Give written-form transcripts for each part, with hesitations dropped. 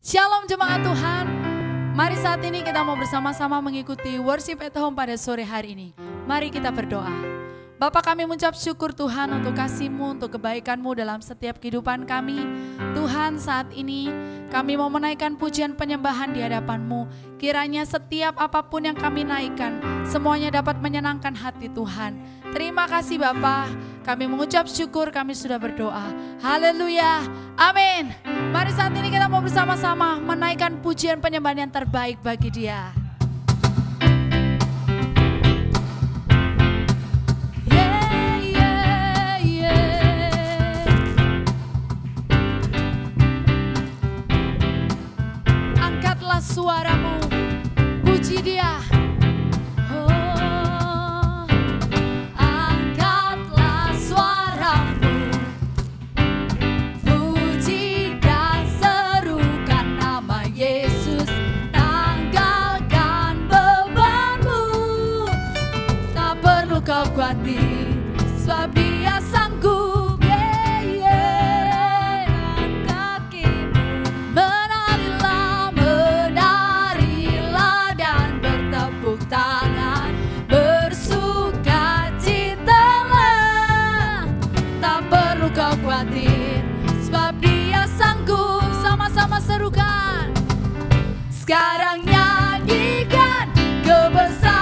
Shalom jemaat Tuhan. Mari saat ini kita mau bersama-sama mengikuti worship at home pada sore hari ini. Mari kita berdoa. Bapa, kami mengucap syukur Tuhan untuk kasih-Mu, untuk kebaikan-Mu dalam setiap kehidupan kami. Tuhan, saat ini kami mau menaikkan pujian penyembahan di hadapan-Mu. Kiranya setiap apapun yang kami naikkan, semuanya dapat menyenangkan hati Tuhan. Terima kasih Bapa, kami mengucap syukur, kami sudah berdoa. Haleluya, amin. Mari saat ini kita mau bersama-sama menaikkan pujian penyembahan yang terbaik bagi Dia. Angkatlah suaramu, puji Dia. Kau khawatir, sebab Dia sanggup. Angkat kakimu, menarilah, menarilah dan bertepuk tangan, bersukacitalah. Tak perlu kau khawatir, sebab Dia sanggup. Sama-sama serukan. Sekarang nyanyikan kebesaran.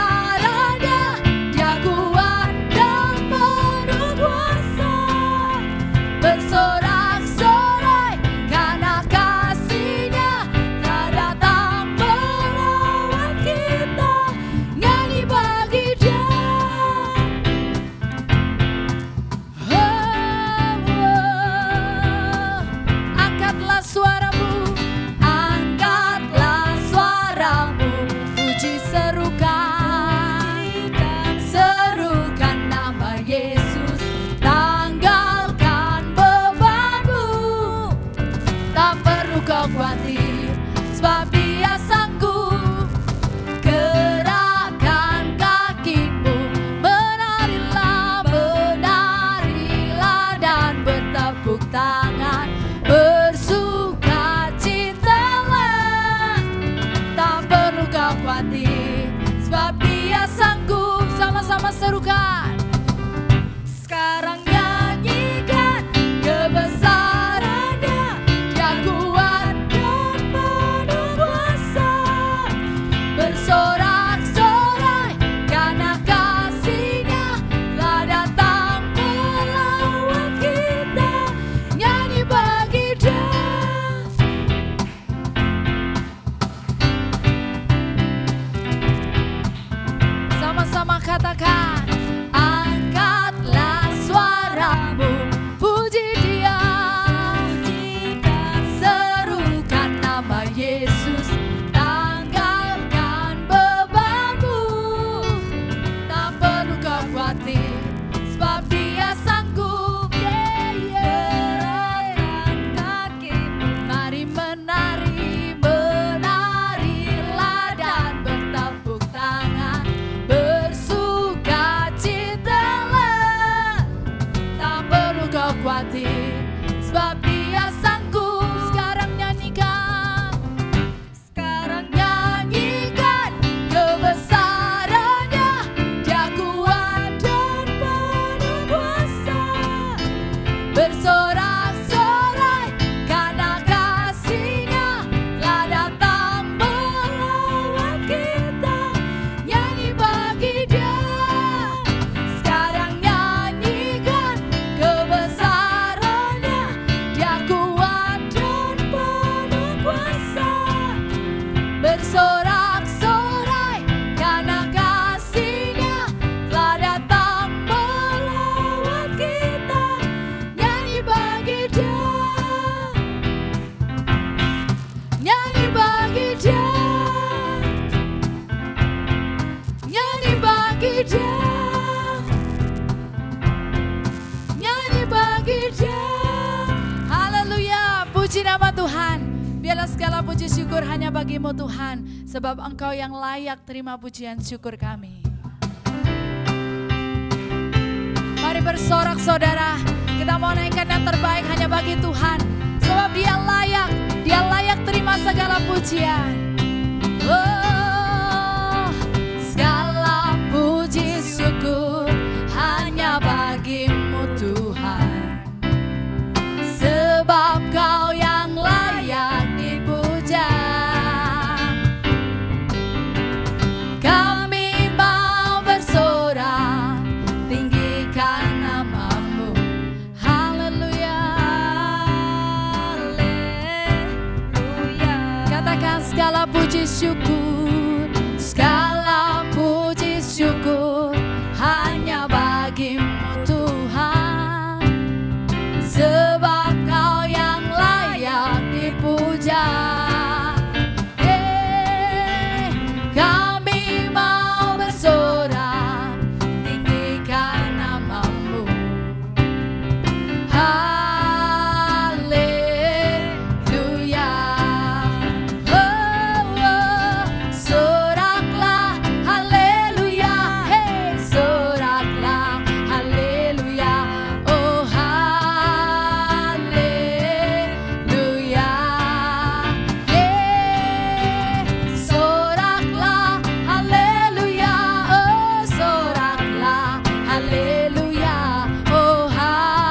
Sebab Dia sanggup. Gerakkan kakimu, menarilah, menarilah dan bertepuk tangan, bersukacitalah. Tak perlu kau khawatir, sebab Dia sanggup. Sama-sama serukan. Sekarang nyanyikan kebesaran-Nya, Dia kuat dan penuh kuasa. Bersorak-sorai karena kasih-Nya telah datang melawat kita. Nyanyi bagi Dia. Sama-sama katakan, angkatlah suaramu, puji Dia. Serukan nama Yesus, tanggalkan bebanmu. Tak perlu kau khawatir, sebab Dia sanggup. Gerakkan kakimu, mari menari, menarilah dan bertepuk tangan, bersukacitalah. Tak perlu kau khawatir, sebab Dia sanggup. Sekarang nyanyikan, sekarang nyanyikan kebesaran-Nya, Dia kuat dan penuh kuasa. Bersorak-sorai karena kasih-Nya telah datang melawat kita. Nyanyi bagi Dia. Sekarang nyanyikan kebesaran-Nya, Dia kuat dan penuh kuasa. Bersorak-sorai karena kasih-Nya telah datang melawat kita. Nyanyi bagi Dia. Nyanyi bagi Dia. Nyanyi bagi Dia. Nyanyi bagi Dia. Haleluya, puji nama Tuhan. Biarlah segala puji syukur hanya bagi-Mu Tuhan, sebab Engkau yang layak terima pujian syukur kami. Mari bersorak saudara, kita mau naikkan yang terbaik hanya bagi Tuhan. Sebab Dia layak terima semua segala pujian. Oh, segala puji syukur hanya bagimu Tuhan, sebab Kau yang layak dipuja. Kami mau bersorak, tinggikan nama-Mu. Haleluya, haleluya. Katakan segala puji syukur, segala puji syukur hanya bagimu Tuhan, sebab Kau yang layak dipuja. Kami mau bersorak, tinggikan nama-Mu. Haleluya. Oh, oh, soraklah, haleluya. Hey, soraklah, haleluya. Oh, haleluya. Yeah, soraklah, haleluya. Oh, soraklah, haleluya. Oh, haleluya.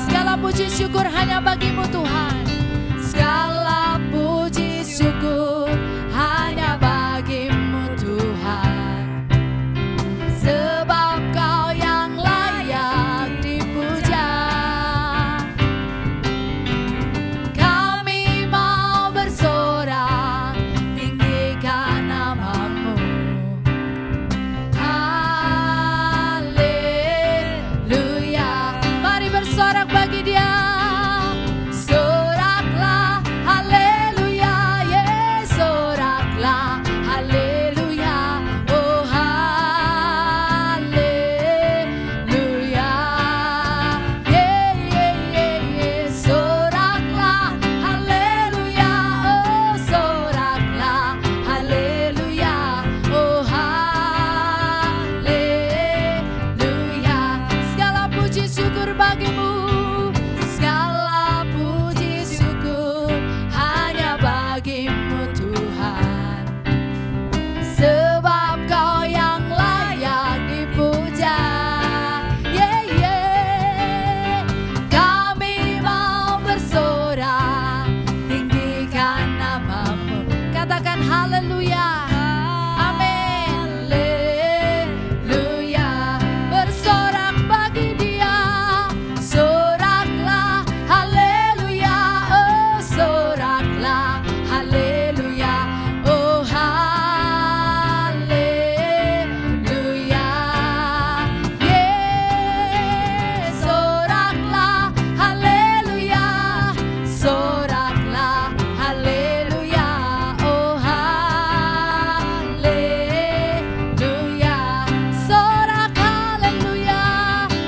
Segala puji syukur hanya bagimu Tuhan. Segala puji syukur hanya bagimu Tuhan, sebab Kau yang layak dipuja. Kami mau bersorak, tinggikan nama-Mu. Haleluya. Mari bersorak bagi Dia. Soraklah, haleluya. Yes, soraklah, haleluya. Oh, haleluya. Yeah, yeah, yeah, yeah. Soraklah, haleluya. Oh, soraklah, haleluya. Oh, haleluya. Segala puji syukur bagimu, segala puji syukur hanya bagimu Tuhan, sebab Kau yang layak dipuja. Yeah, yeah. Kami mau bersorak, tinggikan nama-Mu. Katakan haleluya. Amin. Haleluya. Bersorak bagi Dia. Soraklah, haleluya. Oh, soraklah, haleluya. Oh, haleluya. Yeah, soraklah, haleluya. Soraklah, haleluya. Oh, haleluya. Sorak, haleluya.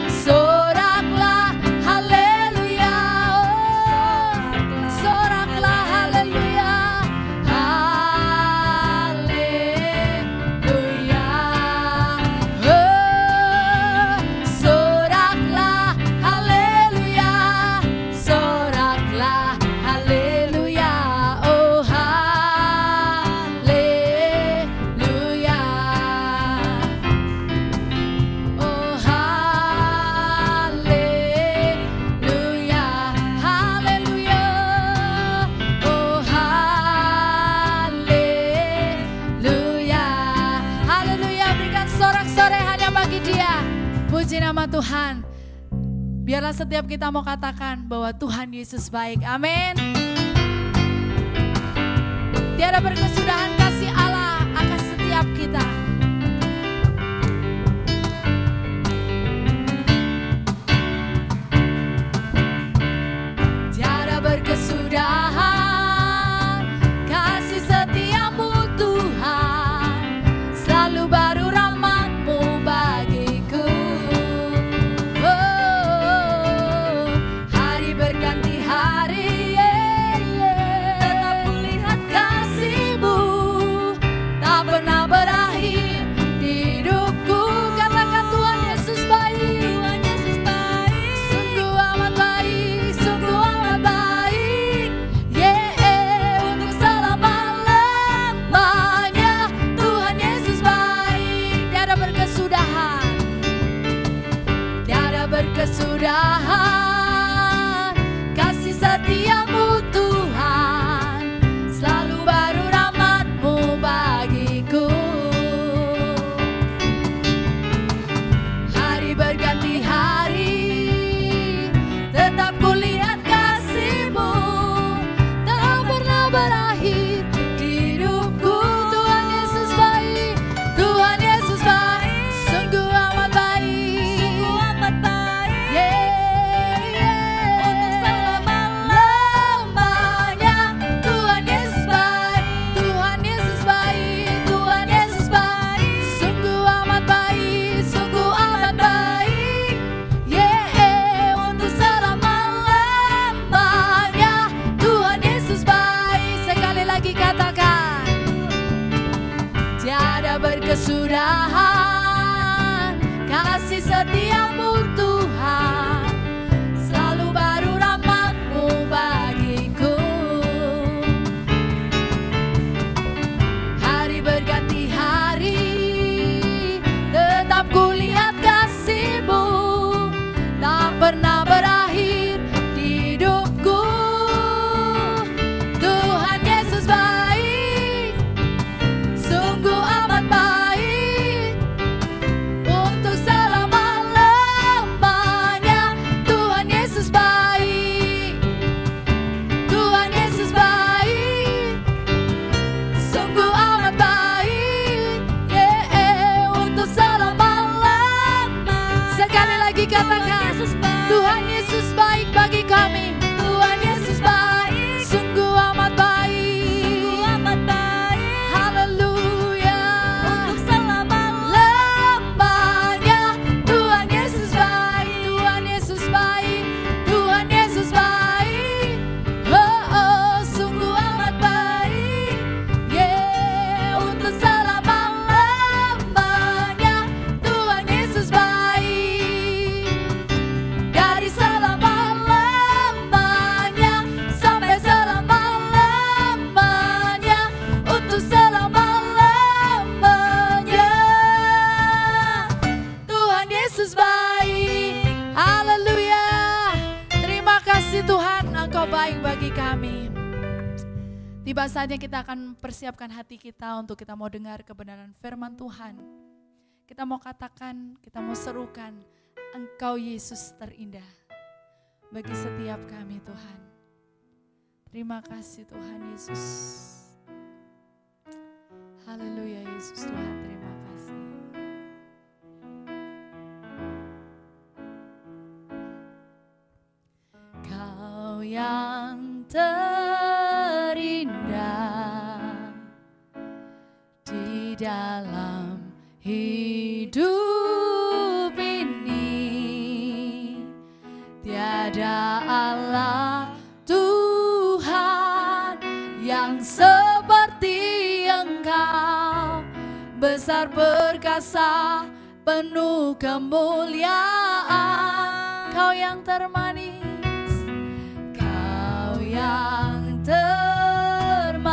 Soraklah, haleluya. Oh, soraklah, haleluya. Haleluya. Oh, soraklah, haleluya. Soraklah, haleluya. Oh, haleluya. Oh, haleluya. Haleluya. Oh, haleluya. Haleluya. Berikan sorak-sorai hanya bagi Dia. Puji nama Tuhan. Biarlah setiap kita mau katakan bahwa Tuhan Yesus baik. Amin. Tiada berkesudahan kasih Allah akan setiap kita. Tiada berkesudahan kasih setiamu Tuhan, selalu baru rahmat-Mu bagiku. Oh, hari berganti hari, tetap kulihat kasih-Mu tak pernah berakhir. berkesudahan. Kasih setiamu Tuhan, selalu baru rahmat-Mu bagiku. Hari berganti hari, tetap kulihat kasih-Mu, tak pernah berakhir di hidupku. Tuhan Yesus baik, Tuhan Yesus baik, sungguh amat baik, sungguh amat baik. Untuk selama-lamanya Tuhan Yesus baik, Tuhan Yesus baik, Tuhan Yesus baik, sungguh amat baik, sungguh amat baik. Untuk selama-lamanya Tuhan Yesus baik. Sekali lagi katakan, tiada berkesudahan kasih setiamu Tuhan, selalu baru rahmat-Mu bagiku. Hari berganti hari, tetap kulihat kasih-Mu, tak pernah berakhir di hidupku. Tuhan Yesus baik, sungguh amat baik. Untuk selama-lamanya Tuhan Yesus baik, Tuhan Yesus baik, sungguh amat baik. Untuk selama-lamanya. Sekali lagi katakan, Tuhan Yesus baik bagi kami. Tuhan Yesus baik, sungguh amat baik, sungguh amat baik. Haleluya. Untuk selama-lamanya Tuhan Yesus baik, Tuhan Yesus baik, Tuhan Yesus baik. Sungguh amat baik. Untuk selama-lamanya Tuhan Yesus baik. Dari selama-lamanya sampai selama-lamanya, untuk selama-lamanya Tuhan Yesus baik. Haleluya. Terima kasih Tuhan, Engkau baik bagi kami. Tiba saatnya kita akan persiapkan hati kita untuk kita mau dengar kebenaran firman Tuhan. Kita mau katakan, kita mau serukan, Engkau Yesus terindah bagi setiap kami Tuhan. Terima kasih Tuhan Yesus. Haleluya Yesus Tuhan, terima kasih. Kau yang terindah di dalam hidup ini, tiada Allah Tuhan yang seperti Engkau, besar perkasa penuh kemuliaan. Kau yang termanis, Kau yang termanis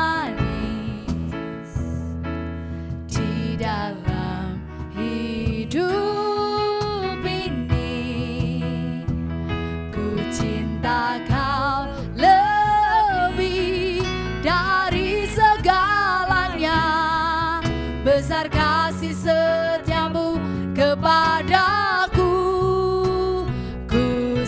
di dalam hidup ini. Ku cinta Kau lebih dari segalanya, besar kasih setiamu kepadaku. Ku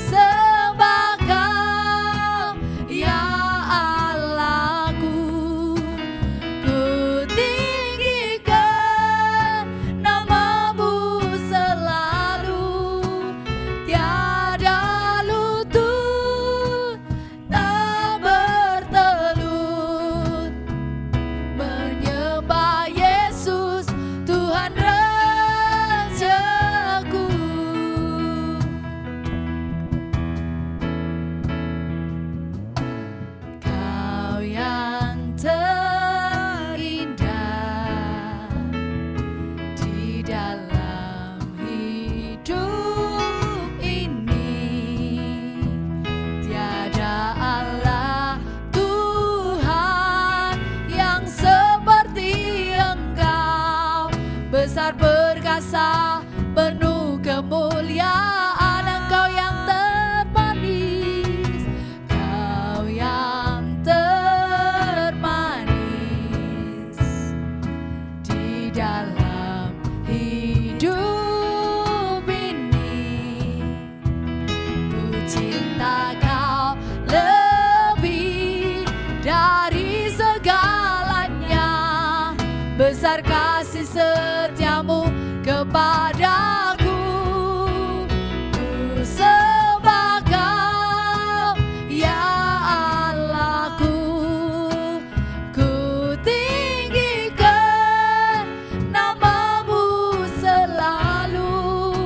cinta Kau lebih dari segalanya. Besar kasih setiamu kepadaku. Ku sembah Kau, ya Allahku. Ku tinggikan namamu selalu.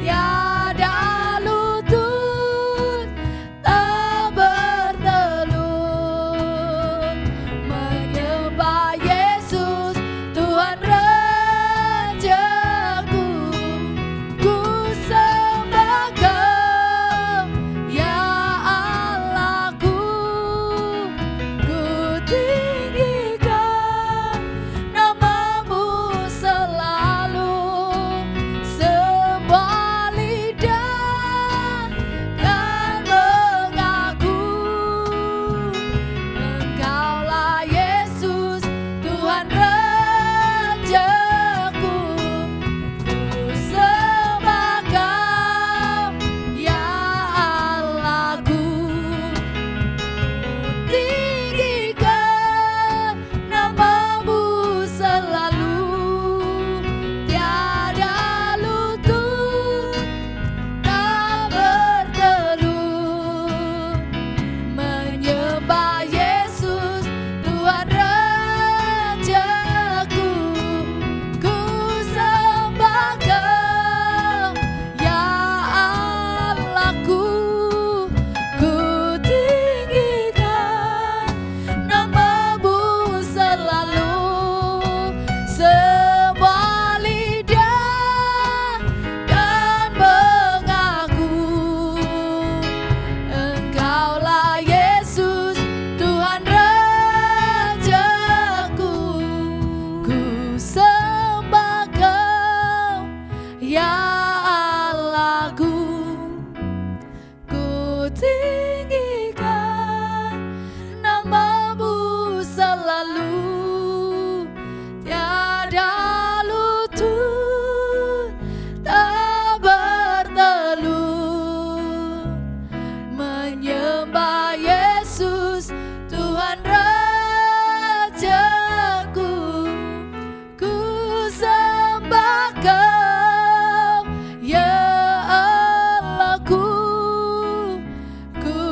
Tiada lutut tak bertelut. Menyembah Yesus Tuhan Rajaku. Ku sembah Kau, ya Allahku. Ku tinggikan namamu selalu. Semua lidah kan mengaku Engkaulah Yesus Tuhan Rajaku. Ku sembah Kau, ya Allahku. Tinggikan namamu selalu. Tiada lutut tak bertelut. Menyembah Yesus Tuhan Rajaku. Ku sembah Kau, ya Allahku. Ku tinggikan namamu selalu. Semua lidah kan mengaku Engkaulah Yesus Tuhan Rajaku. Ku sembah Kau, ya Allahku. Ku tinggikan namamu selalu. Tiada lutut tak bertelut. Menyembah Yesus Tuhan Rajaku. Ku sembah Kau, ya Allahku. Ku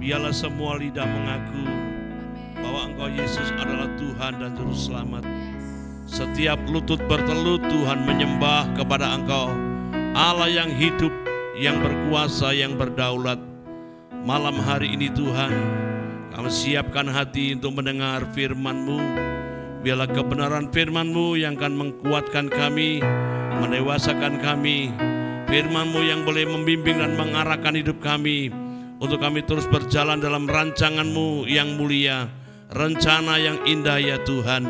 Biarlah semua lidah mengaku bahwa Engkau Yesus adalah Tuhan dan Juru Selamat. Setiap lutut bertelut Tuhan menyembah kepada Engkau, Allah yang hidup, yang berkuasa, yang berdaulat. Malam hari ini Tuhan, kami siapkan hati untuk mendengar firman-Mu. Biarlah kebenaran firman-Mu yang akan menguatkan kami, mendewasakan kami. Firman-Mu yang boleh membimbing dan mengarahkan hidup kami, untuk kami terus berjalan dalam rancangan-Mu yang mulia, rencana yang indah ya Tuhan.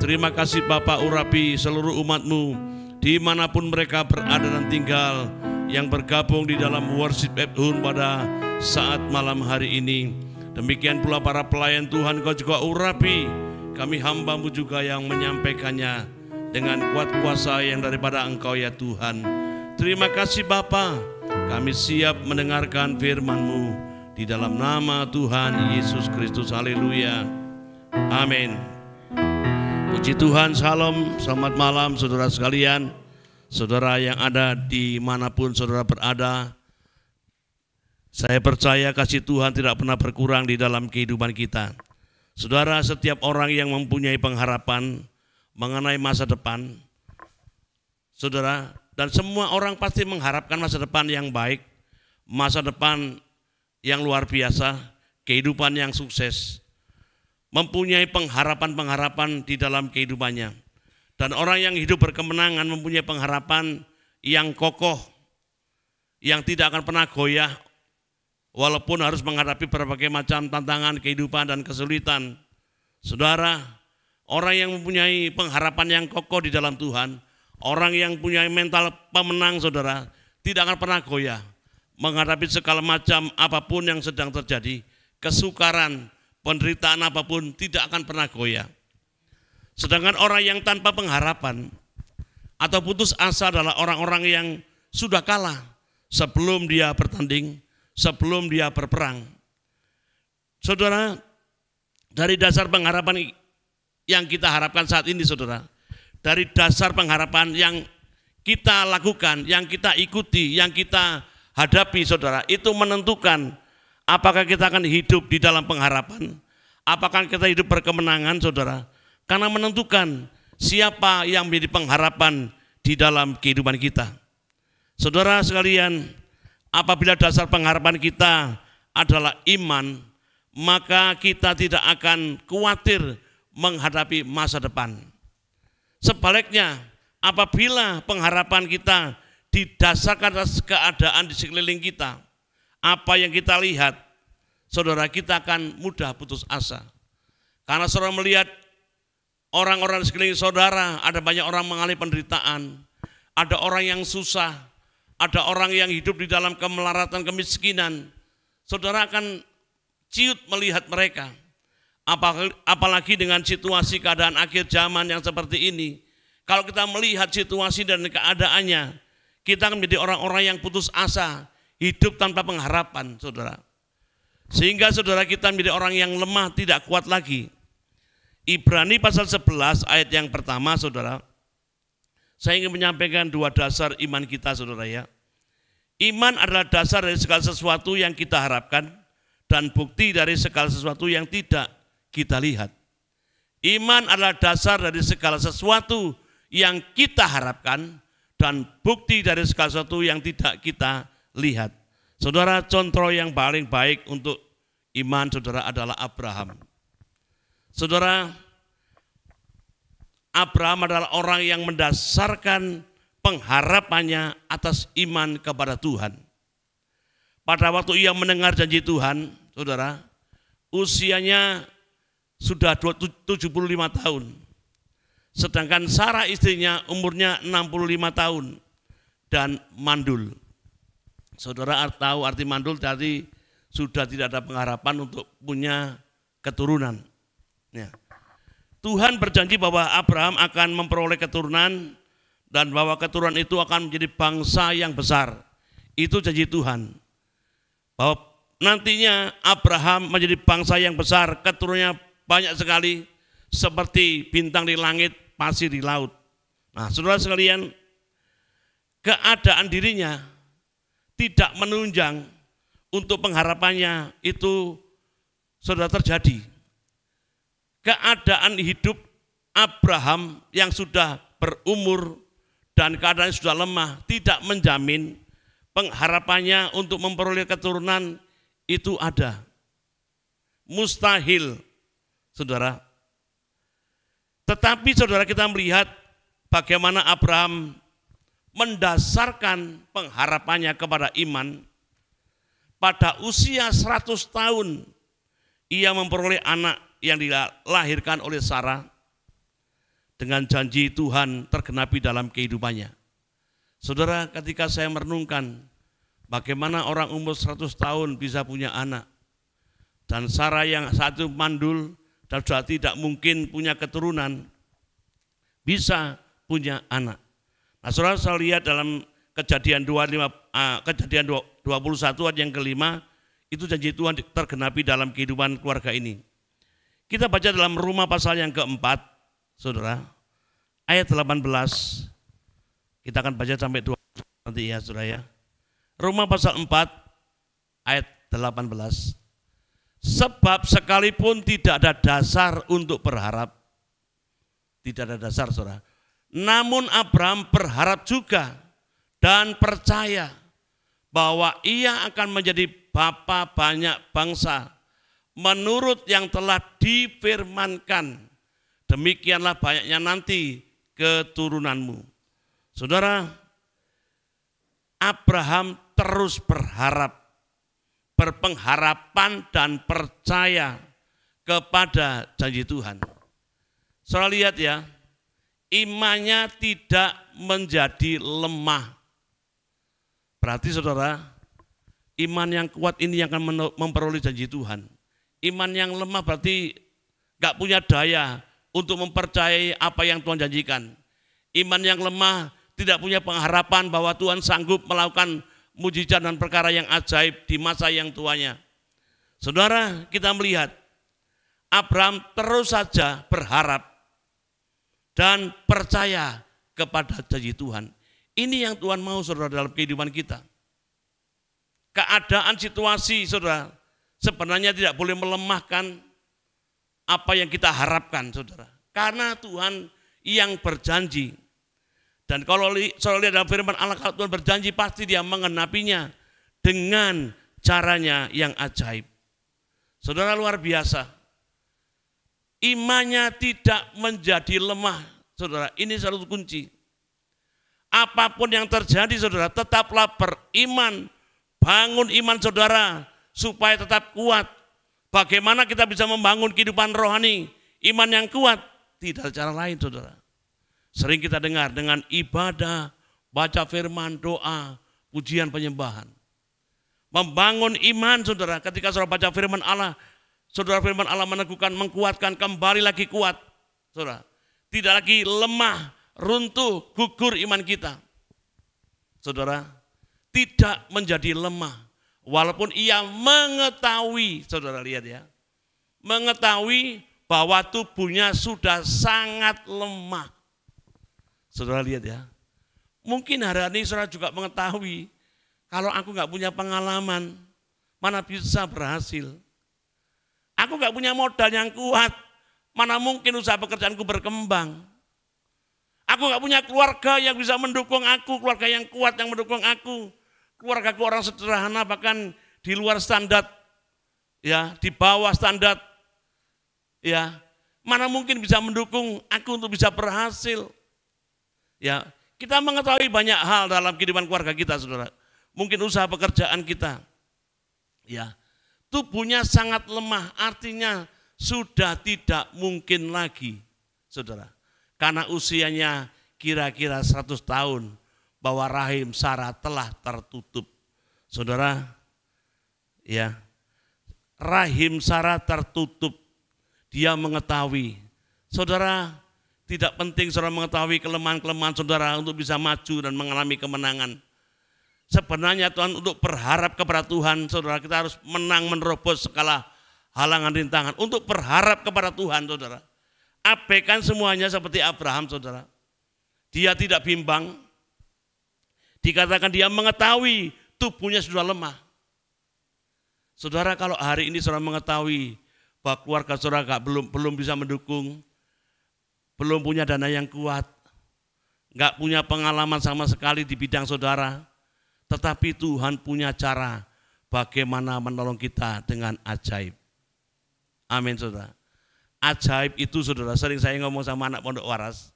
Terima kasih Bapa, urapi seluruh umat-Mu dimanapun mereka berada dan tinggal, yang bergabung di dalam worship at home pada saat malam hari ini. Demikian pula para pelayan Tuhan, Kau juga urapi kami hamba-Mu juga yang menyampaikannya dengan kuat kuasa yang daripada Engkau ya Tuhan. Terima kasih Bapa, kami siap mendengarkan firman-Mu di dalam nama Tuhan Yesus Kristus. Haleluya. Amin. Puji Tuhan, salam, selamat malam saudara sekalian. Saudara yang ada dimanapun saudara berada, saya percaya kasih Tuhan tidak pernah berkurang di dalam kehidupan kita. Saudara, setiap orang yang mempunyai pengharapan mengenai masa depan, saudara, dan semua orang pasti mengharapkan masa depan yang baik, masa depan yang luar biasa, kehidupan yang sukses, mempunyai pengharapan-pengharapan di dalam kehidupannya. Dan orang yang hidup berkemenangan mempunyai pengharapan yang kokoh, yang tidak akan pernah goyah, walaupun harus menghadapi berbagai macam tantangan kehidupan dan kesulitan. Saudara, orang yang mempunyai pengharapan yang kokoh di dalam Tuhan, orang yang punya mental pemenang saudara, tidak akan pernah goyah menghadapi segala macam apapun yang sedang terjadi, kesukaran, penderitaan apapun tidak akan pernah goyah. Sedangkan orang yang tanpa pengharapan atau putus asa adalah orang-orang yang sudah kalah sebelum dia bertanding, sebelum dia berperang. Saudara, dari dasar pengharapan yang kita harapkan saat ini saudara, dari dasar pengharapan yang kita lakukan, yang kita ikuti, yang kita hadapi saudara, itu menentukan apakah kita akan hidup di dalam pengharapan, apakah kita hidup berkemenangan saudara, karena menentukan siapa yang menjadi pengharapan di dalam kehidupan kita. Saudara sekalian, apabila dasar pengharapan kita adalah iman, maka kita tidak akan khawatir menghadapi masa depan. Sebaliknya, apabila pengharapan kita didasarkan atas keadaan di sekeliling kita, apa yang kita lihat, saudara, kita akan mudah putus asa. Karena saudara melihat orang-orang di sekeliling saudara, ada banyak orang mengalami penderitaan, ada orang yang susah, ada orang yang hidup di dalam kemelaratan kemiskinan. Saudara akan ciut melihat mereka. Apalagi dengan situasi keadaan akhir zaman yang seperti ini. Kalau kita melihat situasi dan keadaannya, kita akan menjadi orang-orang yang putus asa, hidup tanpa pengharapan, saudara. Sehingga saudara kita menjadi orang yang lemah, tidak kuat lagi. Ibrani pasal 11 ayat yang pertama saudara, saya ingin menyampaikan dua dasar iman kita saudara ya. Iman adalah dasar dari segala sesuatu yang kita harapkan dan bukti dari segala sesuatu yang tidak kita lihat. Iman adalah dasar dari segala sesuatu yang kita harapkan dan bukti dari segala sesuatu yang tidak kita lihat. Saudara, contoh yang paling baik untuk iman saudara adalah Abraham. Saudara, Abraham adalah orang yang mendasarkan pengharapannya atas iman kepada Tuhan. Pada waktu ia mendengar janji Tuhan, saudara, usianya sudah 75 tahun. Sedangkan Sarah istrinya umurnya 65 tahun dan mandul. Saudara tahu arti mandul, jadi sudah tidak ada pengharapan untuk punya keturunan. Ya. Tuhan berjanji bahwa Abraham akan memperoleh keturunan dan bahwa keturunan itu akan menjadi bangsa yang besar. Itu janji Tuhan. Bahwa nantinya Abraham menjadi bangsa yang besar, keturunannya banyak sekali seperti bintang di langit, pasir di laut. Nah, saudara sekalian, keadaan dirinya tidak menunjang untuk pengharapannya itu sudah terjadi. Keadaan hidup Abraham yang sudah berumur dan keadaannya sudah lemah tidak menjamin pengharapannya untuk memperoleh keturunan itu ada. Mustahil, saudara. Tetapi saudara, kita melihat bagaimana Abraham mendasarkan pengharapannya kepada iman. Pada usia 100 tahun ia memperoleh anak yang dilahirkan oleh Sarah dengan janji Tuhan tergenapi dalam kehidupannya. Saudara, ketika saya merenungkan bagaimana orang umur 100 tahun bisa punya anak, dan Sarah yang saat itu mandul dan sudah tidak mungkin punya keturunan, bisa punya anak. Nah, saudara, saya lihat dalam Kejadian 21 ayat yang kelima, itu janji Tuhan tergenapi dalam kehidupan keluarga ini. Kita baca dalam Roma pasal yang keempat, saudara, ayat 18. Kita akan baca sampai 20 nanti ya, saudara ya. Roma pasal 4 ayat 18. Sebab sekalipun tidak ada dasar untuk berharap. Tidak ada dasar, saudara. Namun Abraham berharap juga dan percaya bahwa ia akan menjadi bapa banyak bangsa menurut yang telah difirmankan. Demikianlah banyaknya nanti keturunanmu. Saudara, Abraham terus berharap, berpengharapan dan percaya kepada janji Tuhan. Saudara lihat ya, imannya tidak menjadi lemah. Berarti saudara, iman yang kuat ini yang akan memperoleh janji Tuhan. Iman yang lemah berarti gak punya daya untuk mempercayai apa yang Tuhan janjikan. Iman yang lemah tidak punya pengharapan bahwa Tuhan sanggup melakukan mujizat dan perkara yang ajaib di masa yang tuanya. Saudara, kita melihat Abraham terus saja berharap dan percaya kepada janji Tuhan. Ini yang Tuhan mau, saudara, dalam kehidupan kita. Keadaan situasi, saudara, sebenarnya tidak boleh melemahkan apa yang kita harapkan, saudara. Karena Tuhan yang berjanji. Dan kalau saudara lihat dalam firman Allah, kalau Tuhan berjanji pasti dia mengenapinya dengan caranya yang ajaib. Saudara, luar biasa. Imannya tidak menjadi lemah, saudara. Ini satu kunci. Apapun yang terjadi, saudara, tetaplah beriman. Bangun iman saudara supaya tetap kuat. Bagaimana kita bisa membangun kehidupan rohani, iman yang kuat? Tidak ada cara lain, saudara. Sering kita dengar dengan ibadah, baca firman, doa, pujian, penyembahan. Membangun iman, saudara, ketika saudara baca firman Allah, saudara, firman Allah meneguhkan, menguatkan, kembali lagi kuat, saudara. Tidak lagi lemah, runtuh, gugur iman kita. Saudara, tidak menjadi lemah. Walaupun ia mengetahui, saudara lihat ya, mengetahui bahwa tubuhnya sudah sangat lemah. Saudara lihat ya, mungkin hari ini saudara juga mengetahui, kalau aku nggak punya pengalaman, mana bisa berhasil. Aku nggak punya modal yang kuat, mana mungkin usaha pekerjaanku berkembang. Aku nggak punya keluarga yang bisa mendukung aku, keluarga yang kuat yang mendukung aku. Keluargaku orang sederhana, bahkan di luar standar, ya, di bawah standar, ya, mana mungkin bisa mendukung aku untuk bisa berhasil. Ya, kita mengetahui banyak hal dalam kehidupan keluarga kita, saudara. Mungkin usaha pekerjaan kita, ya, tubuhnya sangat lemah, artinya sudah tidak mungkin lagi, saudara. Karena usianya kira-kira 100 tahun, bahwa rahim Sarah telah tertutup. Saudara, ya, rahim Sarah tertutup. Dia mengetahui. Saudara, tidak penting saudara mengetahui kelemahan-kelemahan saudara untuk bisa maju dan mengalami kemenangan. Sebenarnya Tuhan, untuk berharap kepada Tuhan, saudara, kita harus menang menerobos segala halangan rintangan. Untuk berharap kepada Tuhan, saudara. Abaikan semuanya seperti Abraham, saudara. Dia tidak bimbang. Dikatakan dia mengetahui tubuhnya sudah lemah. Saudara, kalau hari ini saudara mengetahui bahwa keluarga saudara belum bisa mendukung, belum punya dana yang kuat, nggak punya pengalaman sama sekali di bidang saudara, tetapi Tuhan punya cara bagaimana menolong kita dengan ajaib. Amin, saudara. Ajaib itu, saudara, sering saya ngomong sama anak pondok waras,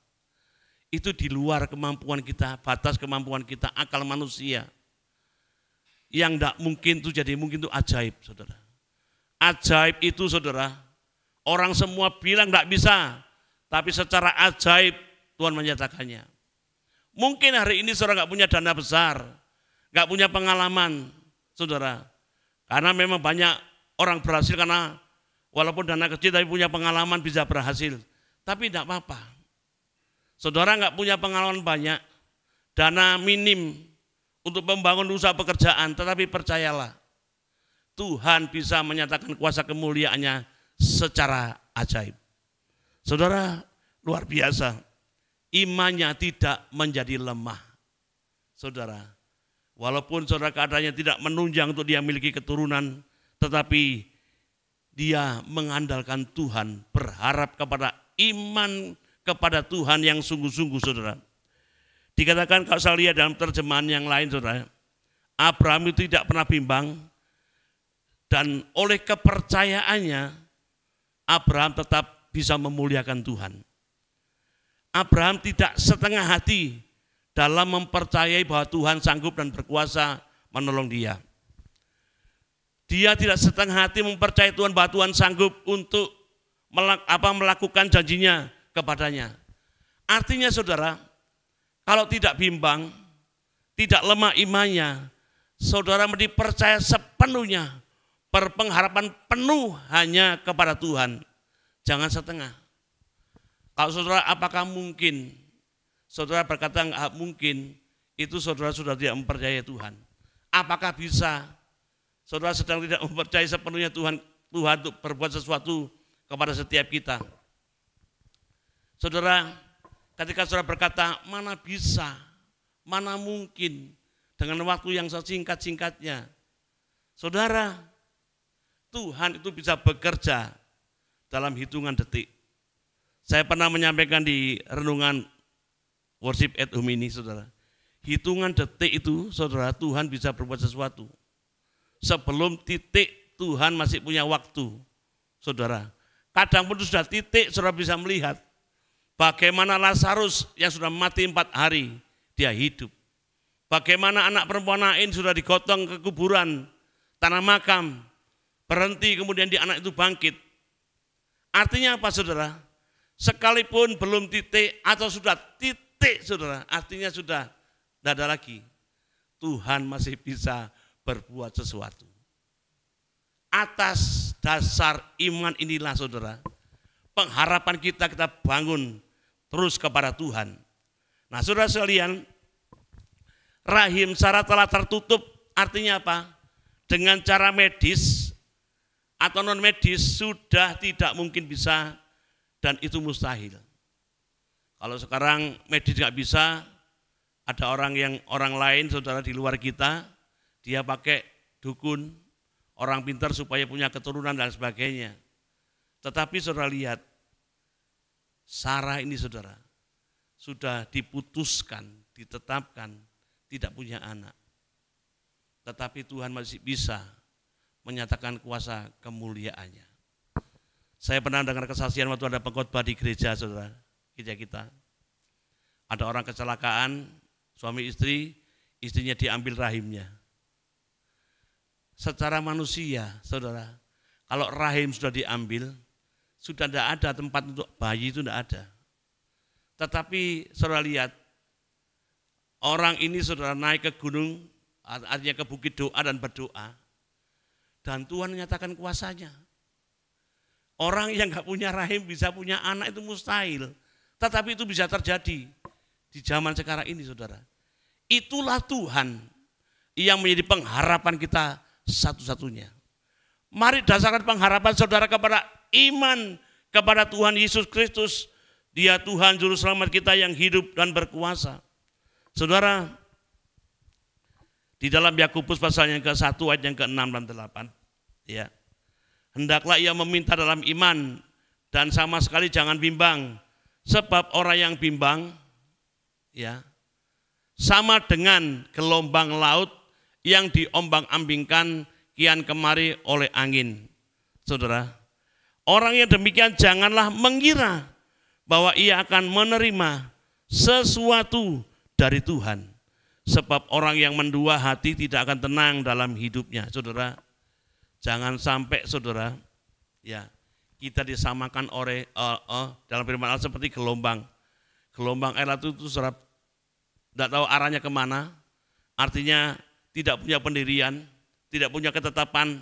itu di luar kemampuan kita, batas kemampuan kita, akal manusia. Yang tidak mungkin itu jadi mungkin, itu ajaib, saudara. Ajaib itu, saudara, orang semua bilang tidak bisa, tapi secara ajaib Tuhan menyatakannya. Mungkin hari ini saudara nggak punya dana besar, nggak punya pengalaman, saudara. Karena memang banyak orang berhasil karena walaupun dana kecil tapi punya pengalaman bisa berhasil. Tapi tidak apa-apa. Saudara nggak punya pengalaman banyak, dana minim untuk membangun usaha pekerjaan, tetapi percayalah, Tuhan bisa menyatakan kuasa kemuliaannya secara ajaib. Saudara, luar biasa, imannya tidak menjadi lemah. Saudara, walaupun saudara keadaannya tidak menunjang untuk dia memiliki keturunan, tetapi dia mengandalkan Tuhan, berharap kepada iman kepada Tuhan yang sungguh-sungguh, saudara. Dikatakan kalau saya lihat dalam terjemahan yang lain, saudara, Abraham itu tidak pernah bimbang, dan oleh kepercayaannya Abraham tetap bisa memuliakan Tuhan. Abraham tidak setengah hati dalam mempercayai bahwa Tuhan sanggup dan berkuasa menolong dia. Dia tidak setengah hati mempercayai Tuhan bahwa Tuhan sanggup untuk melakukan janjinya kepadanya. Artinya, saudara, kalau tidak bimbang, tidak lemah imannya, saudara mesti percaya sepenuhnya, berpengharapan penuh hanya kepada Tuhan. Jangan setengah. Kalau saudara, apakah mungkin? Saudara berkata enggak mungkin, itu saudara sudah tidak mempercayai Tuhan. Apakah bisa? Saudara sedang tidak mempercayai sepenuhnya Tuhan untuk berbuat sesuatu kepada setiap kita. Saudara, ketika saudara berkata, mana bisa, mana mungkin, dengan waktu yang sesingkat-singkatnya. Saudara, Tuhan itu bisa bekerja dalam hitungan detik. Saya pernah menyampaikan di renungan Worship at Home ini, saudara. Hitungan detik itu, saudara, Tuhan bisa berbuat sesuatu. Sebelum titik, Tuhan masih punya waktu, saudara. Kadang pun sudah titik, saudara bisa melihat bagaimana Lazarus yang sudah mati 4 hari, dia hidup. Bagaimana anak perempuan Nain sudah digotong ke kuburan, tanah makam, berhenti kemudian anak itu bangkit. Artinya apa, saudara? Sekalipun belum titik atau sudah titik, saudara, artinya sudah tidak ada lagi. Tuhan masih bisa berbuat sesuatu. Atas dasar iman inilah, saudara, pengharapan kita bangun terus kepada Tuhan. Nah, saudara sekalian, rahim Sarah telah tertutup, artinya apa? Dengan cara medis atau non medis sudah tidak mungkin bisa, dan itu mustahil. Kalau sekarang medis nggak bisa, ada orang lain, saudara, di luar kita, dia pakai dukun, orang pintar supaya punya keturunan dan sebagainya. Tetapi saudara lihat, Sarah ini, saudara, sudah diputuskan, ditetapkan, tidak punya anak. Tetapi Tuhan masih bisa menyatakan kuasa kemuliaannya. Saya pernah dengar kesaksian waktu ada pengkhotbah di gereja, saudara, gereja kita. Ada orang kecelakaan, suami istri, istrinya diambil rahimnya. Secara manusia, saudara, kalau rahim sudah diambil, sudah tidak ada tempat untuk bayi, itu tidak ada. Tetapi saudara lihat, orang ini, saudara, naik ke gunung, artinya ke bukit doa dan berdoa, dan Tuhan menyatakan kuasanya. Orang yang nggak punya rahim bisa punya anak itu mustahil, tetapi itu bisa terjadi di zaman sekarang ini, saudara. Itulah Tuhan yang menjadi pengharapan kita satu-satunya. Mari dasarkan pengharapan saudara kepada iman kepada Tuhan Yesus Kristus. Dia Tuhan Juru Selamat kita yang hidup dan berkuasa. Saudara, di dalam Yakobus pasal yang ke-1 ayat yang ke-6 dan 8. Ya. Hendaklah ia meminta dalam iman dan sama sekali jangan bimbang. Sebab orang yang bimbang ya sama dengan gelombang laut yang diombang-ambingkan kian kemari oleh angin. Saudara, orang yang demikian janganlah mengira bahwa ia akan menerima sesuatu dari Tuhan. Sebab orang yang mendua hati tidak akan tenang dalam hidupnya. Saudara, jangan sampai saudara ya kita disamakan oleh dalam firman Allah seperti gelombang. Gelombang air laut itu saudara tidak tahu arahnya kemana, artinya tidak punya pendirian, tidak punya ketetapan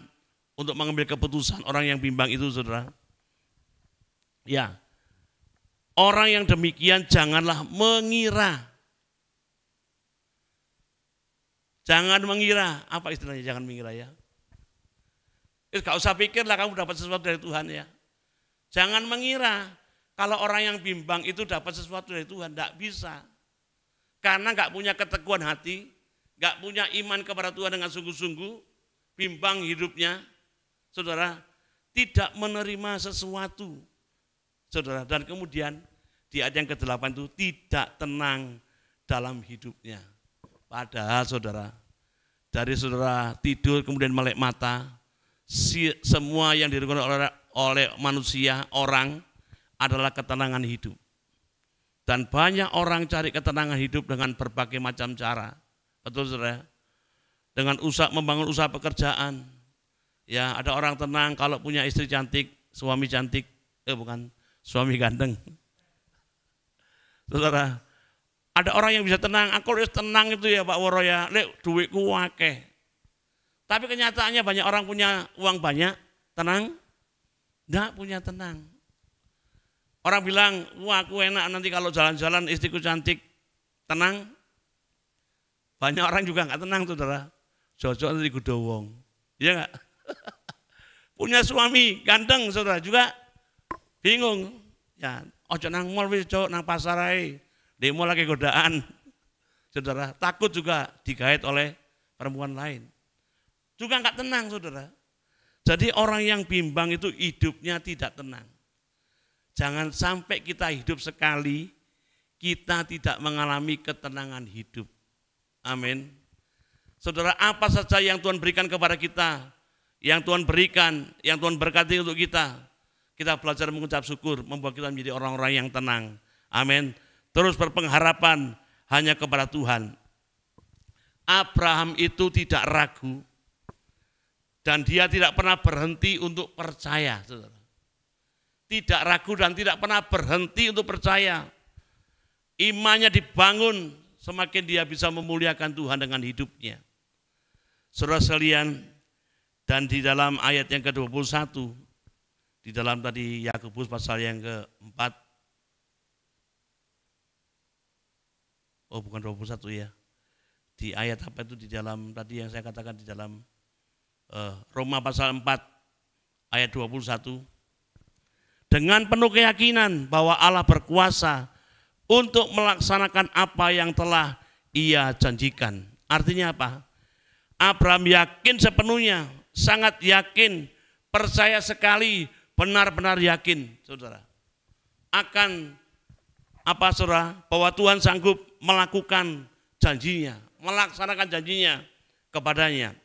untuk mengambil keputusan. Orang yang bimbang itu saudara. Ya, orang yang demikian janganlah mengira. Jangan mengira, apa istilahnya jangan mengira ya? Gak usah pikirlah kamu dapat sesuatu dari Tuhan ya. Jangan mengira kalau orang yang bimbang itu dapat sesuatu dari Tuhan, tidak bisa. Karena gak punya keteguhan hati, gak punya iman kepada Tuhan dengan sungguh-sungguh, bimbang hidupnya, saudara, tidak menerima sesuatu. Saudara, dan kemudian di ayat yang ke-8 itu tidak tenang dalam hidupnya. Padahal saudara, dari saudara tidur kemudian melek mata, semua yang dilakukan oleh manusia, orang adalah ketenangan hidup. Dan banyak orang cari ketenangan hidup dengan berbagai macam cara. Betul saudara? Dengan membangun usaha pekerjaan. Ya, ada orang tenang kalau punya istri cantik, suami cantik, suami ganteng. Saudara, ada orang yang bisa tenang, aku harus tenang itu ya Pak Woro ya, lek duitku akeh. Tapi kenyataannya banyak orang punya uang banyak, tenang? Enggak punya tenang. Orang bilang, wah aku enak nanti kalau jalan-jalan istriku cantik, tenang? Banyak orang juga enggak tenang saudara, jauh-jauh nanti gudowong, iya enggak? Punya suami ganteng saudara juga bingung, ya ojo nang mall wis cok nang pasar ae. Demo lagi godaan, saudara, takut juga digait oleh perempuan lain. Juga enggak tenang, saudara. Jadi orang yang bimbang itu hidupnya tidak tenang. Jangan sampai kita hidup sekali, kita tidak mengalami ketenangan hidup. Amin. Saudara, apa saja yang Tuhan berikan kepada kita, yang Tuhan berikan, yang Tuhan berkati untuk kita belajar mengucap syukur, membuat kita menjadi orang-orang yang tenang. Amin. Terus berpengharapan hanya kepada Tuhan. Abraham itu tidak ragu dan dia tidak pernah berhenti untuk percaya. Saudara. Tidak ragu dan tidak pernah berhenti untuk percaya. Imannya dibangun semakin dia bisa memuliakan Tuhan dengan hidupnya. Saudara sekalian, dan di dalam ayat yang ke-21, di dalam tadi Yakobus pasal yang ke-4, oh bukan 21 ya. Di ayat apa itu di dalam tadi yang saya katakan di dalam Roma pasal 4 ayat 21. Dengan penuh keyakinan bahwa Allah berkuasa untuk melaksanakan apa yang telah Ia janjikan. Artinya apa? Abraham yakin sepenuhnya, sangat yakin, percaya sekali, benar-benar yakin, saudara. Akan apa saudara? Bahwa Tuhan sanggup melakukan janjinya, melaksanakan janjinya kepadanya.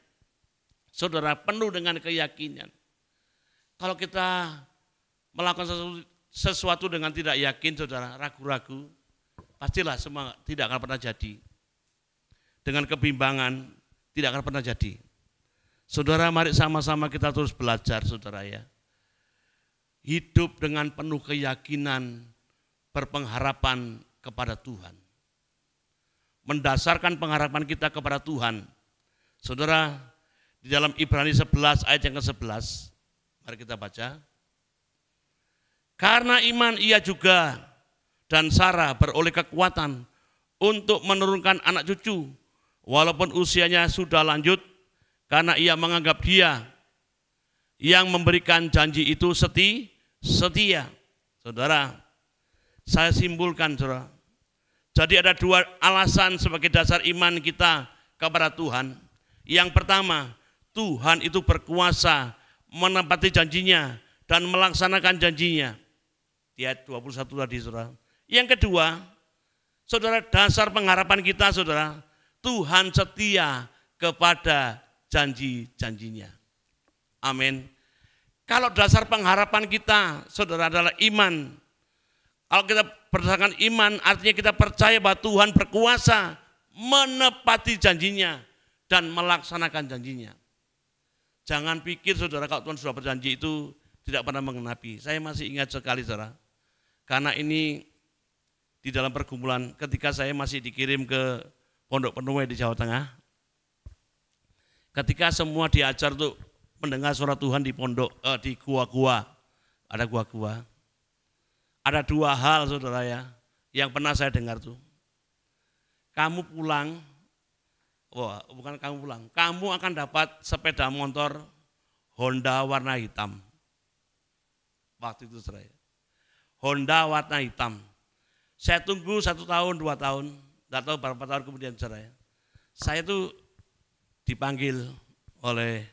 Saudara, penuh dengan keyakinan. Kalau kita melakukan sesuatu dengan tidak yakin, saudara, ragu-ragu, pastilah semua tidak akan pernah jadi. Dengan kebimbangan, tidak akan pernah jadi. Saudara, mari sama-sama kita terus belajar, saudara ya. Hidup dengan penuh keyakinan, berpengharapan kepada Tuhan. Mendasarkan pengharapan kita kepada Tuhan. Saudara, di dalam Ibrani 11 ayat yang ke-11, mari kita baca. Karena iman ia juga dan Sarah beroleh kekuatan untuk menurunkan anak cucu, walaupun usianya sudah lanjut, karena ia menganggap dia yang memberikan janji itu setia. Saudara, saya simpulkan saudara. Jadi ada dua alasan sebagai dasar iman kita kepada Tuhan. Yang pertama, Tuhan itu berkuasa menepati janjinya dan melaksanakan janjinya. Di ayat 21 tadi, saudara. Yang kedua, saudara, dasar pengharapan kita, saudara, Tuhan setia kepada janji-janjinya. Amin. Kalau dasar pengharapan kita, saudara, adalah iman. Kalau kita berdasarkan iman, artinya kita percaya bahwa Tuhan berkuasa menepati janjinya dan melaksanakan janjinya. Jangan pikir, saudara, kalau Tuhan sudah berjanji itu tidak pernah mengenapi. Saya masih ingat sekali, saudara, karena ini di dalam pergumulan ketika saya masih dikirim ke Pondok Penuai di Jawa Tengah. Ketika semua diajar untuk mendengar suara Tuhan di pondok, di gua-gua, ada gua-gua. Ada dua hal, saudara, ya, yang pernah saya dengar tuh. Kamu pulang, bukan kamu pulang, kamu akan dapat sepeda motor Honda warna hitam. Waktu itu, saudara, Honda warna hitam. Saya tunggu 1 tahun, 2 tahun, tidak tahu berapa tahun kemudian, saudara, saya tuh dipanggil oleh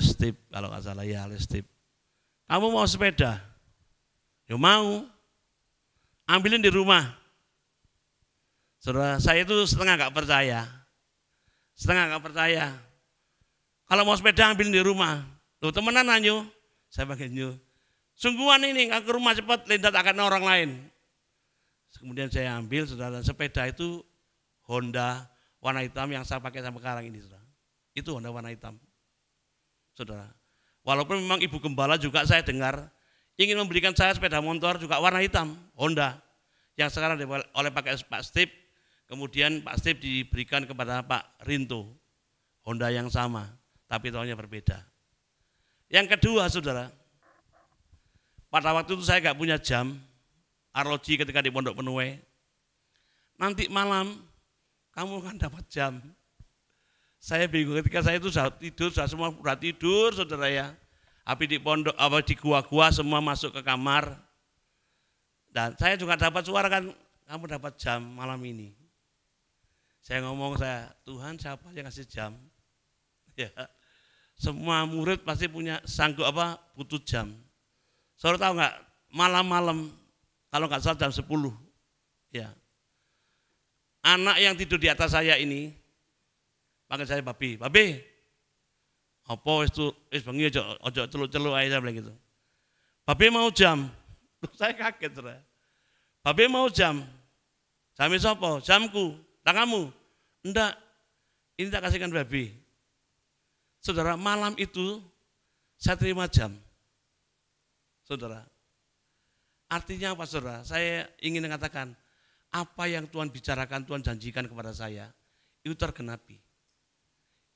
Steve, kalau nggak salah ya, oleh Steve. Kamu mau sepeda? Ya mau, ambilin di rumah. Saudara, saya itu setengah nggak percaya. Kalau mau sepeda ambilin di rumah. Loh, temenan anyo, saya pakai nyo. Sungguhan ini, nggak ke rumah cepat, lindat akan orang lain. Kemudian saya ambil, saudara, sepeda itu Honda warna hitam yang saya pakai sampai sekarang ini, saudara. Itu Honda warna hitam, saudara. Walaupun memang ibu gembala juga saya dengar ingin memberikan saya sepeda motor juga warna hitam, Honda, yang sekarang oleh Pak Steve, kemudian Pak Steve diberikan kepada Pak Rinto, Honda yang sama, tapi tahunnya berbeda. Yang kedua, saudara, pada waktu itu saya nggak punya jam, arloji ketika di Pondok Penuai. Nanti malam kamu akan dapat jam. Saya bingung ketika saya itu sudah tidur, semua sudah tidur, saudara, ya. Tapi di pondok, di gua-gua semua masuk ke kamar. Dan saya juga dapat suara, kan, kamu dapat jam malam ini. Saya ngomong, Tuhan siapa yang kasih jam? Ya, semua murid pasti punya butuh jam. Saudara tahu nggak, malam-malam, kalau nggak salah jam 10, ya, anak yang tidur di atas saya ini panggil saya babi, apa itu bengi ojo celuk-celuk aja, saya bilang gitu. Babi mau jam. Saya kaget, saudara. Babi mau jam. Jami sapa? Jamku. Tangamu? Enggak. Ini tak kasihkan babi. Saudara, malam itu saya terima jam. Saudara. Artinya apa, saudara? Saya ingin mengatakan apa yang Tuhan bicarakan, Tuhan janjikan kepada saya, itu tergenapi.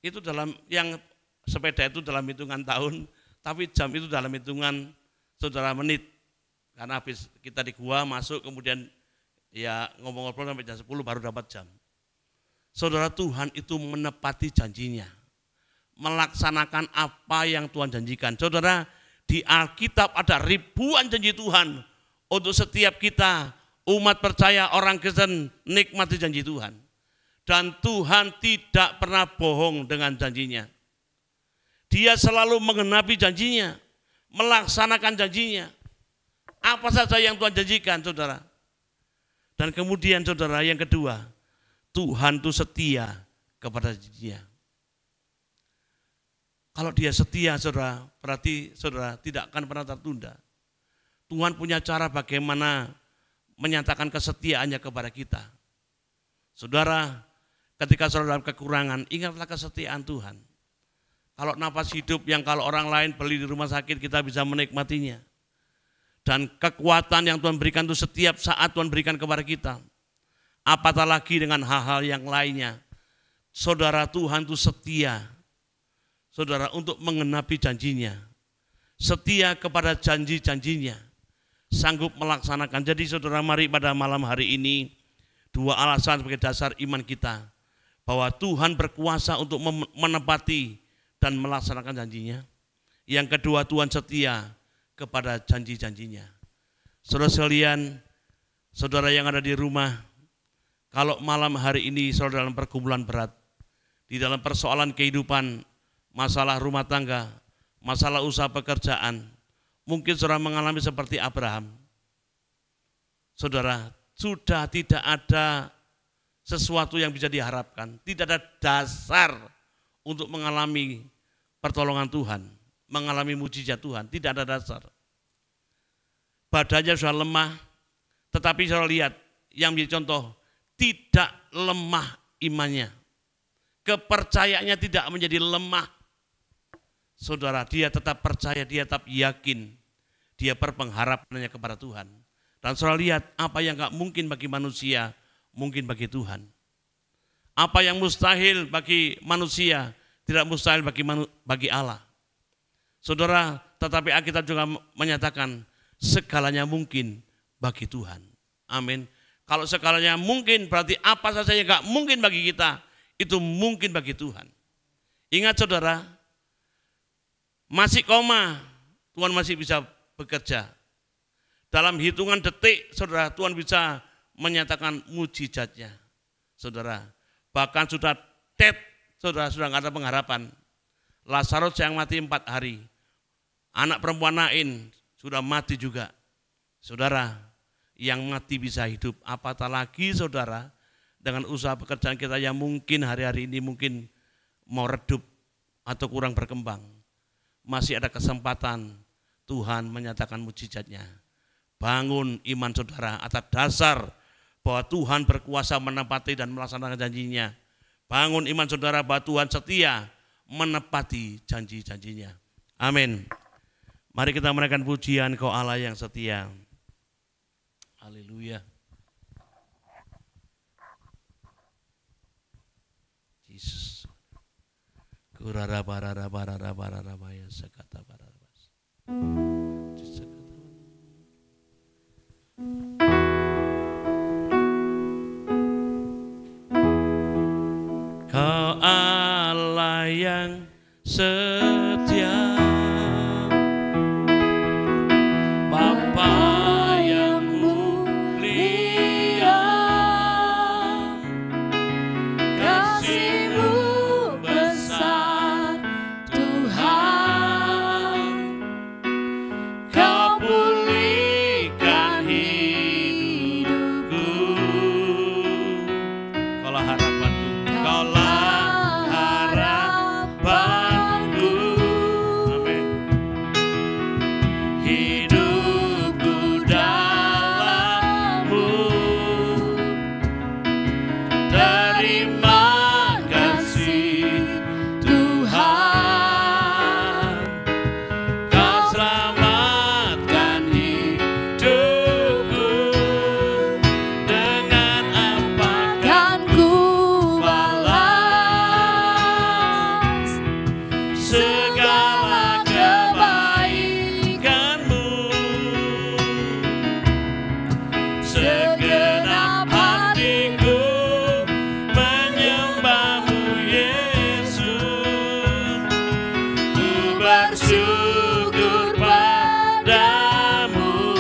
Itu dalam yang sepeda itu dalam hitungan tahun, tapi jam itu dalam hitungan, saudara, menit. Karena habis kita di gua masuk, kemudian ya ngobrol-ngobrol sampai jam 10 baru dapat jam. Saudara, Tuhan itu menepati janjinya, melaksanakan apa yang Tuhan janjikan. Saudara, di Alkitab ada ribuan janji Tuhan untuk setiap kita, umat percaya, orang Kristen, nikmati janji Tuhan. Dan Tuhan tidak pernah bohong dengan janjinya. Dia selalu menggenapi janjinya, melaksanakan janjinya. Apa saja yang Tuhan janjikan, saudara. Dan kemudian, saudara, yang kedua, Tuhan itu setia kepada janjinya. Kalau dia setia, saudara, berarti saudara tidak akan pernah tertunda. Tuhan punya cara bagaimana menyatakan kesetiaannya kepada kita. Saudara, ketika saudara dalam kekurangan, ingatlah kesetiaan Tuhan. Kalau napas hidup yang kalau orang lain beli di rumah sakit, kita bisa menikmatinya. Dan kekuatan yang Tuhan berikan itu setiap saat Tuhan berikan kepada kita. Apatah lagi dengan hal-hal yang lainnya. Saudara, Tuhan itu setia, saudara, untuk mengenapi janjinya. Setia kepada janji-janjinya. Sanggup melaksanakan. Jadi saudara, mari pada malam hari ini, dua alasan sebagai dasar iman kita. Bahwa Tuhan berkuasa untuk menepati dan melaksanakan janjinya. Yang kedua, Tuhan setia kepada janji-janjinya. Saudara sekalian, saudara yang ada di rumah, kalau malam hari ini saudara dalam pergumulan berat, di dalam persoalan kehidupan, masalah rumah tangga, masalah usaha pekerjaan, mungkin saudara mengalami seperti Abraham. Saudara, sudah tidak ada sesuatu yang bisa diharapkan, tidak ada dasar untuk mengalami pertolongan Tuhan, mengalami mujizat Tuhan, tidak ada dasar. Badannya sudah lemah, tetapi saudara lihat, yang menjadi contoh, tidak lemah imannya. Kepercayaannya tidak menjadi lemah. Saudara, dia tetap percaya, dia tetap yakin. Dia berpengharapannya kepada Tuhan. Dan saudara lihat, apa yang gak mungkin bagi manusia, mungkin bagi Tuhan. Apa yang mustahil bagi manusia, tidak mustahil bagi Allah. Saudara, tetapi Alkitab juga menyatakan, segalanya mungkin bagi Tuhan. Amin. Kalau segalanya mungkin, berarti apa saja yang gak mungkin bagi kita, itu mungkin bagi Tuhan. Ingat saudara, masih koma, Tuhan masih bisa bekerja. Dalam hitungan detik, saudara, Tuhan bisa menyatakan mujizatnya. Saudara, bahkan sudah dead, saudara, sudah nggak ada pengharapan. Lazarus yang mati 4 hari, anak perempuan Nain sudah mati juga. Saudara, yang mati bisa hidup, apatah lagi saudara, dengan usaha pekerjaan kita yang mungkin hari-hari ini mungkin mau redup atau kurang berkembang. Masih ada kesempatan Tuhan menyatakan mujizatnya. Bangun iman saudara atas dasar bahwa Tuhan berkuasa menepati dan melaksanakan janjinya. Bangun iman saudara bahwa Tuhan setia menepati janji-janjinya. Amin. Mari kita menaikkan pujian Kau Allah yang setia. Haleluya. Yesus. Kurara barara barara barara baya sekata barara bas. Kau Allah yang setia, Bapa yang mulia, kasih-Mu besar Tuhan, Kau pulihkan hidupku. Kaulah harapanku, Kaulah harapanku. Amin. Hidupku dalam-Mu, terima kasih Tuhan, Kau selamatkan hidupku. Dengan apa kan ku balas segala kebaikan-Mu? Segenap hatiku menyembah-Mu Yesus. Ku bersyukur padamu.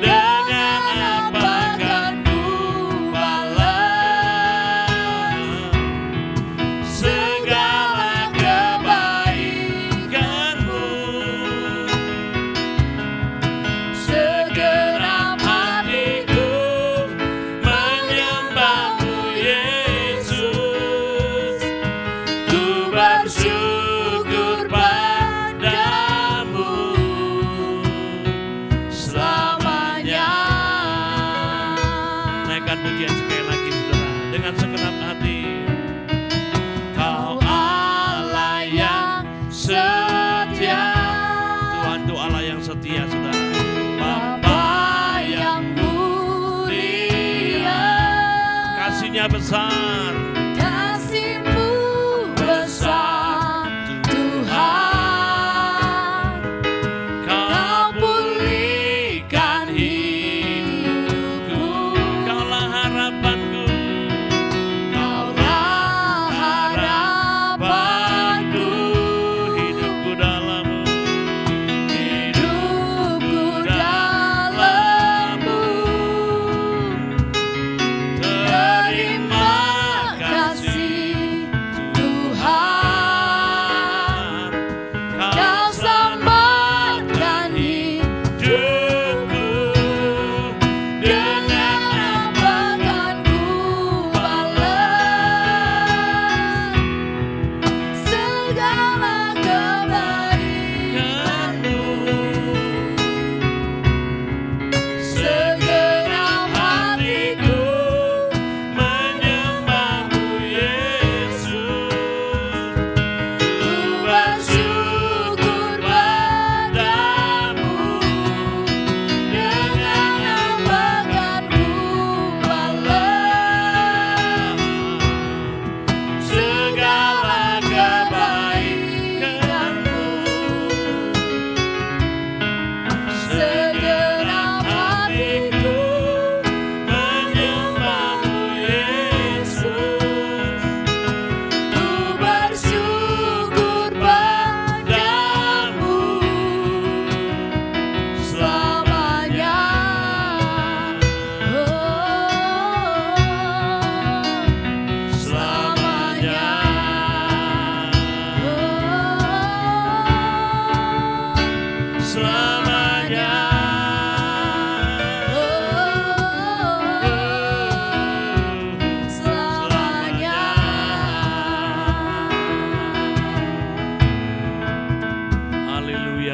Dengan apa kan ku balas segala kebaikan-Mu? Segenap hatiku menyembah-Mu Yesus. Ku bersyukur padamu selamanya. Naikkan pujian sekali lagi saudara, dengan segenap hati. Kau Allah yang setia. Tuhan itu Allah yang setia saudara. Bapa yang mulia, kasih-Nya besar, kasih-Mu besar Tuhan, Kau pulihkan hidupku. Kaulah harapanku, Kaulah harapanku. Hidupku dalam-Mu, hidupku dalam-Mu, terima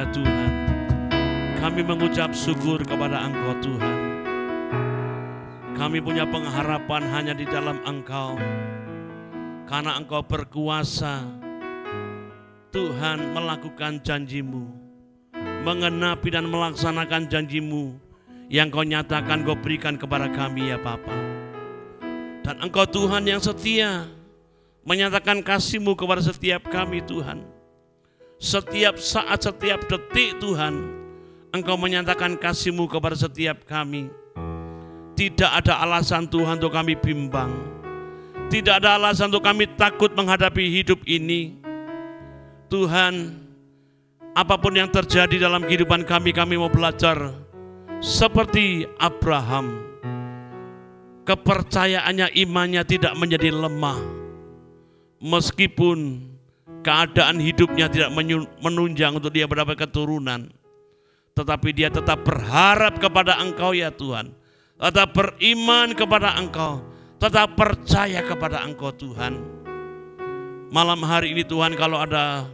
Ya Tuhan, kami mengucap syukur kepada Engkau Tuhan. Kami punya pengharapan hanya di dalam Engkau. Karena Engkau berkuasa, Tuhan, melakukan janji-Mu, mengenapi dan melaksanakan janji-Mu yang Kau nyatakan, Kau berikan kepada kami ya Bapa. Dan Engkau Tuhan yang setia, menyatakan kasih-Mu kepada setiap kami Tuhan. Setiap saat, setiap detik Tuhan, Engkau menyatakan kasih-Mu kepada setiap kami. Tidak ada alasan Tuhan untuk kami bimbang. Tidak ada alasan untuk kami takut menghadapi hidup ini. Tuhan, apapun yang terjadi dalam kehidupan kami mau belajar seperti Abraham. Kepercayaannya, imannya tidak menjadi lemah. Meskipun keadaan hidupnya tidak menunjang untuk dia mendapat keturunan, tetapi dia tetap berharap kepada Engkau ya Tuhan. Tetap beriman kepada Engkau, tetap percaya kepada Engkau Tuhan. Malam hari ini Tuhan, kalau ada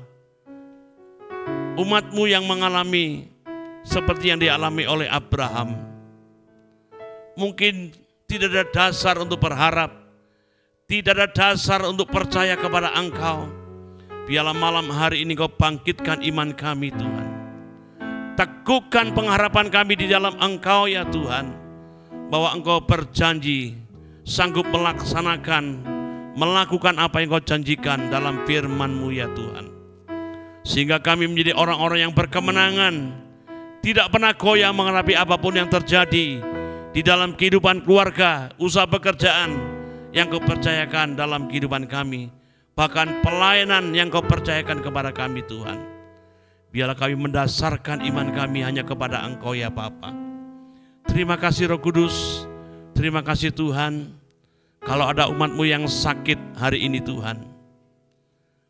umat-Mu yang mengalami seperti yang dialami oleh Abraham, mungkin tidak ada dasar untuk berharap, tidak ada dasar untuk percaya kepada Engkau. Biarlah malam hari ini Kau bangkitkan iman kami Tuhan. Teguhkan pengharapan kami di dalam Engkau ya Tuhan. Bahwa Engkau berjanji sanggup melakukan apa yang Kau janjikan dalam firman-Mu ya Tuhan. Sehingga kami menjadi orang-orang yang berkemenangan, tidak pernah goyah menghadapi apapun yang terjadi di dalam kehidupan keluarga, usaha pekerjaan yang Kau percayakan dalam kehidupan kami. Bahkan pelayanan yang Kau percayakan kepada kami Tuhan. Biarlah kami mendasarkan iman kami hanya kepada Engkau ya Bapa. Terima kasih Roh Kudus, terima kasih Tuhan. Kalau ada umat-Mu yang sakit hari ini Tuhan,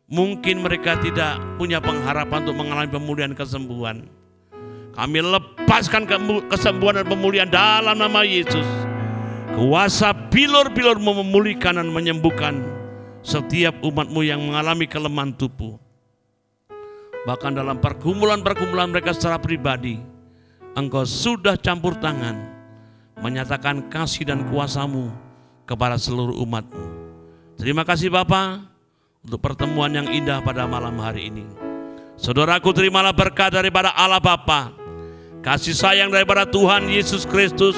mungkin mereka tidak punya pengharapan untuk mengalami pemulihan kesembuhan. Kami lepaskan kesembuhan dan pemulihan dalam nama Yesus. Kuasa bilur-bilur-Mu memulihkan dan menyembuhkan setiap umat-Mu yang mengalami kelemahan tubuh. Bahkan dalam pergumulan-pergumulan mereka secara pribadi, Engkau sudah campur tangan, menyatakan kasih dan kuasa-Mu kepada seluruh umat-Mu. Terima kasih Bapa untuk pertemuan yang indah pada malam hari ini. Saudaraku, terimalah berkat daripada Allah Bapa, kasih sayang daripada Tuhan Yesus Kristus,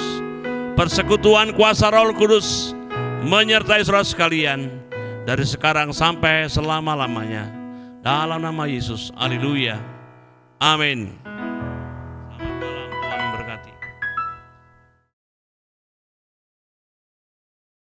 persekutuan kuasa Roh Kudus menyertai saudara sekalian dari sekarang sampai selama-lamanya. Dalam nama Yesus, haleluya, amin.